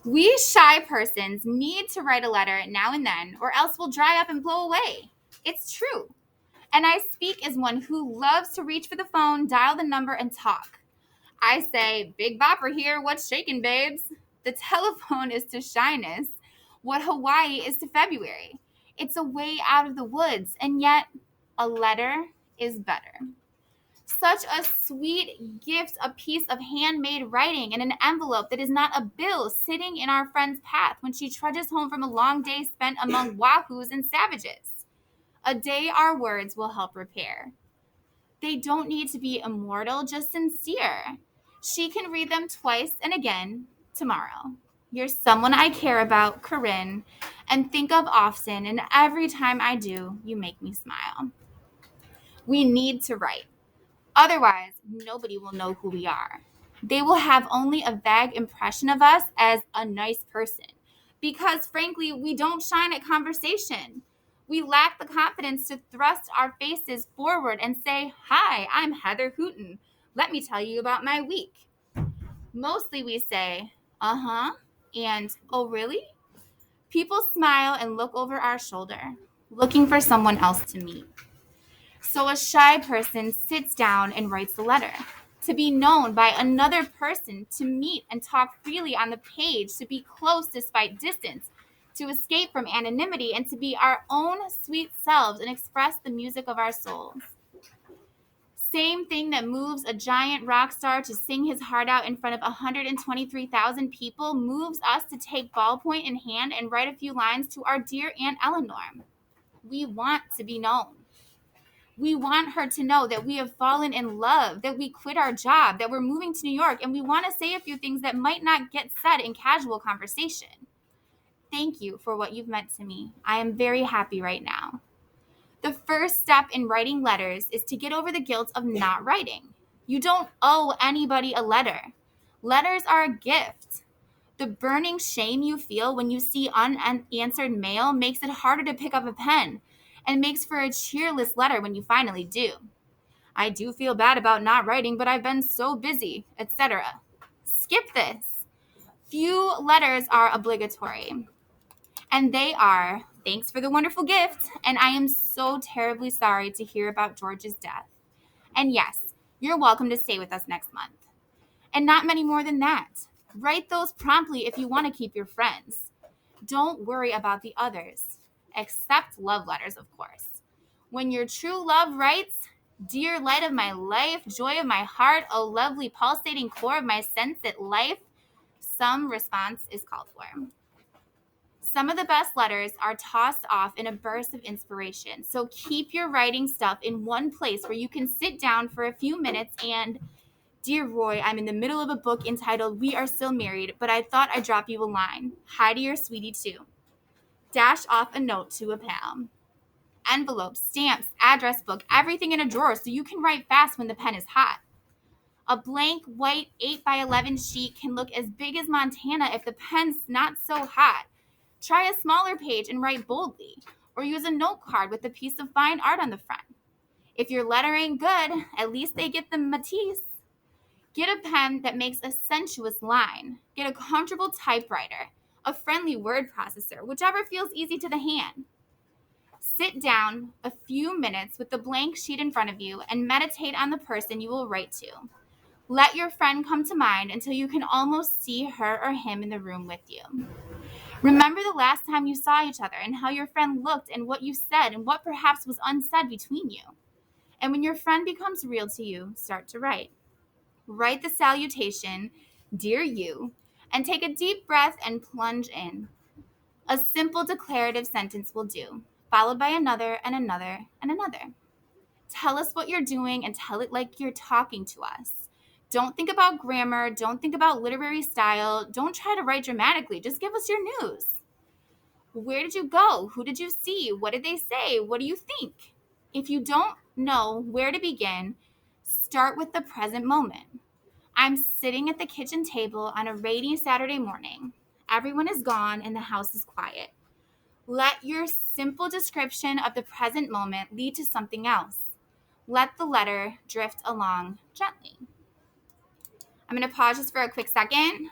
We shy persons need to write a letter now and then, or else we'll dry up and blow away. It's true. And I speak as one who loves to reach for the phone, dial the number, and talk. I say, Big Bopper here, what's shaking, babes? The telephone is to shyness what Hawaii is to February. It's a way out of the woods, and yet a letter is better. Such a sweet gift, a piece of handmade writing in an envelope that is not a bill sitting in our friend's path when she trudges home from a long day spent among wahoos and savages. A day our words will help repair. They don't need to be immortal, just sincere. She can read them twice and again tomorrow. You're someone I care about, Corinne, and think of often, and every time I do, you make me smile. We need to write. Otherwise, nobody will know who we are. They will have only a vague impression of us as a nice person. Because frankly, we don't shine at conversation. We lack the confidence to thrust our faces forward and say, Hi, I'm Heather Hooten. Let me tell you about my week. Mostly we say, Uh-huh, and oh, really? People smile and look over our shoulder, looking for someone else to meet. So a shy person sits down and writes the letter. To be known by another person, to meet and talk freely on the page, to be close despite distance, to escape from anonymity, and to be our own sweet selves and express the music of our souls. Same thing that moves a giant rock star to sing his heart out in front of 123,000 people moves us to take ballpoint in hand and write a few lines to our dear Aunt Eleanor. We want to be known. We want her to know that we have fallen in love, that we quit our job, that we're moving to New York, and we want to say a few things that might not get said in casual conversation. Thank you for what you've meant to me. I am very happy right now. The first step in writing letters is to get over the guilt of not writing. You don't owe anybody a letter. Letters are a gift. The burning shame you feel when you see unanswered mail makes it harder to pick up a pen and makes for a cheerless letter when you finally do. I do feel bad about not writing, but I've been so busy, etc. Skip this. Few letters are obligatory. And they are, thanks for the wonderful gift, and I am so terribly sorry to hear about George's death. And yes, you're welcome to stay with us next month. And not many more than that. Write those promptly if you want to keep your friends. Don't worry about the others, except love letters, of course. When your true love writes, Dear light of my life, joy of my heart, O lovely pulsating core of my sense that life, some response is called for. Some of the best letters are tossed off in a burst of inspiration. So keep your writing stuff in one place where you can sit down for a few minutes and, Dear Roy, I'm in the middle of a book entitled We Are Still Married, but I thought I'd drop you a line. Hi to your sweetie too. Dash off a note to a pal. Envelopes, stamps, address book, everything in a drawer so you can write fast when the pen is hot. A blank white 8x11 sheet can look as big as Montana if the pen's not so hot. Try a smaller page and write boldly, or use a note card with a piece of fine art on the front. If your letter ain't good, at least they get the Matisse. Get a pen that makes a sensuous line. Get a comfortable typewriter, a friendly word processor, whichever feels easy to the hand. Sit down a few minutes with the blank sheet in front of you and meditate on the person you will write to. Let your friend come to mind until you can almost see her or him in the room with you. Remember the last time you saw each other and how your friend looked and what you said and what perhaps was unsaid between you. And when your friend becomes real to you, start to write. Write the salutation, Dear You, and take a deep breath and plunge in. A simple declarative sentence will do, followed by another and another and another. Tell us what you're doing and tell it like you're talking to us. Don't think about grammar. Don't think about literary style. Don't try to write dramatically. Just give us your news. Where did you go? Who did you see? What did they say? What do you think? If you don't know where to begin, start with the present moment. I'm sitting at the kitchen table on a rainy Saturday morning. Everyone is gone and the house is quiet. Let your simple description of the present moment lead to something else. Let the letter drift along gently. I'm going to pause just for a quick second.